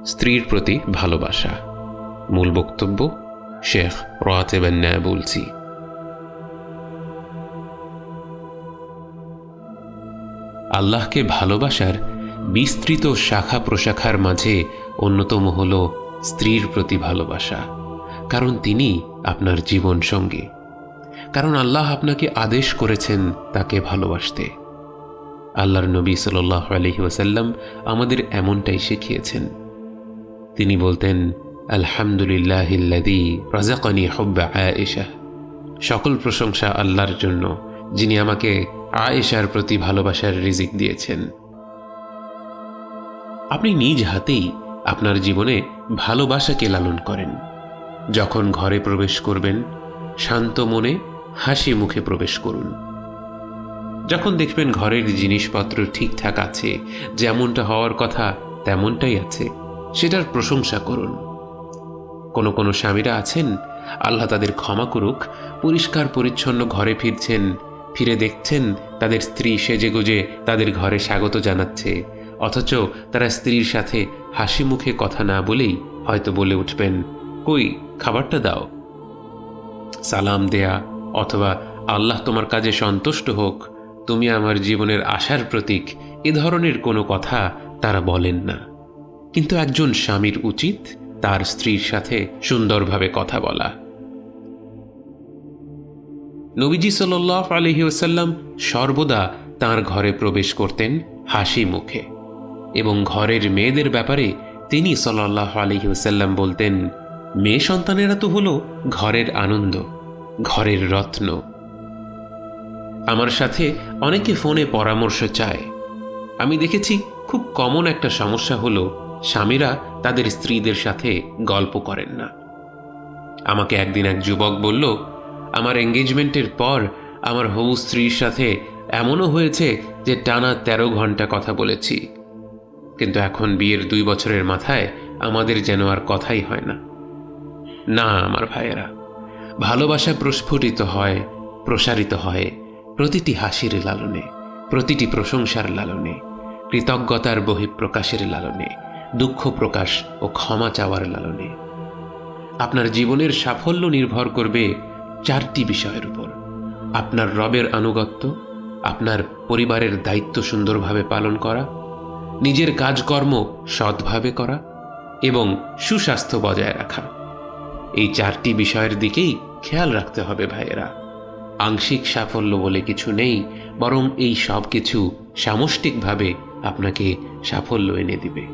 স্ত্রীর প্রতি ভালোবাসা। মূল বক্তব্য শেখ রাতেব আন-নাবুলসি। আল্লাহকে ভালোবাসার বিস্তৃত শাখা প্রশাখার মাঝে অন্যতম হল স্ত্রীর প্রতি ভালোবাসা। কারণ তিনি আপনার জীবন সঙ্গী, কারণ আল্লাহ আপনাকে আদেশ করেছেন তাকে ভালোবাসতে। আল্লাহর নবী সাল্লাল্লাহু আলাইহি ওয়াসাল্লাম আমাদের এমনটাই শিখিয়েছেন। তিনি বলতেন, আলহামদুলিল্লাহিল্লাযী রাযাকানি হুব্বা আয়েশা। সকল প্রশংসা আল্লাহর জন্য, যিনি আমাকে আয়েশার প্রতি ভালোবাসার রিজিক দিয়েছেন। আপনি নিজ হাতেই আপনার জীবনে ভালোবাসাকে লালন করেন। যখন ঘরে প্রবেশ করবেন, শান্ত মনে হাসি মুখে প্রবেশ করুন। যখন দেখবেন ঘরের জিনিসপত্র ঠিকঠাক আছে, যেমনটা হওয়ার কথা তেমনটাই আছে, সেটার প্রশংসা করুন। কোনো কোনো স্বামীরা আছেন, আল্লাহ তাদের ক্ষমা করুক, পরিষ্কার পরিচ্ছন্ন ঘরে ফিরছেন, ফিরে দেখছেন তাদের স্ত্রী সেজেগুজে তাদের ঘরে স্বাগত জানাচ্ছে, অথচ তারা স্ত্রীর সাথে হাসি মুখে কথা না বলেই হয়তো বলে উঠবেন, কই খাবারটা দাও। সালাম দেয়া অথবা আল্লাহ তোমার কাজে সন্তুষ্ট হোক, তুমি আমার জীবনের আশার প্রতীক, এ ধরনের কোনো কথা তারা বলেন না। কিন্তু একজন স্বামীর উচিত তার স্ত্রীর সাথে সুন্দরভাবে কথা বলা। নবীজি সাল্লাল্লাহু আলাইহি ওয়াসাল্লাম সর্বদা তাঁর ঘরে প্রবেশ করতেন হাসি মুখে, এবং ঘরের মেয়েদের ব্যাপারে তিনি সাল্লাল্লাহু আলাইহি ওয়াসাল্লাম বলতেন, মেয়ে সন্তানেরা তো হলো ঘরের আনন্দ, ঘরের রত্ন। আমার সাথে অনেকে ফোনে পরামর্শ চায়। আমি দেখেছি খুব কমন একটা সমস্যা হলো স্বামীরা তাদের স্ত্রীদের সাথে গল্প করেন না। আমাকে একদিন এক যুবক বলল, আমার এঙ্গেজমেন্টের পর আমার হবু স্ত্রীর সাথে এমনও হয়েছে যে টানা 13 ঘন্টা কথা বলেছি, কিন্তু এখন বিয়ের 2 বছরের মাথায় আমাদের যেন আর কথাই হয় না। না আমার ভাইয়েরা, ভালোবাসা প্রস্ফুটিত হয়, প্রসারিত হয় প্রতিটি হাসির লালনে, প্রতিটি প্রশংসার লালনে, কৃতজ্ঞতার বহিঃপ্রকাশের লালনে, দুঃখ প্রকাশ ও ক্ষমা চাওয়ার লালনে। আপনার জীবনের সাফল্য নির্ভর করবে 4টি বিষয়ের উপর: আপনার রবের আনুগত্য, আপনার পরিবারের দায়িত্ব সুন্দরভাবে পালন করা, নিজের কাজকর্ম সৎভাবে করা এবং সুস্বাস্থ্য বজায় রাখা। এই 4টি বিষয়ের দিকেই খেয়াল রাখতে হবে ভাইয়েরা। আংশিক সাফল্য বলে কিছু নেই, বরং এই সব কিছু সামষ্টিকভাবে আপনাকে সাফল্য এনে দিবে।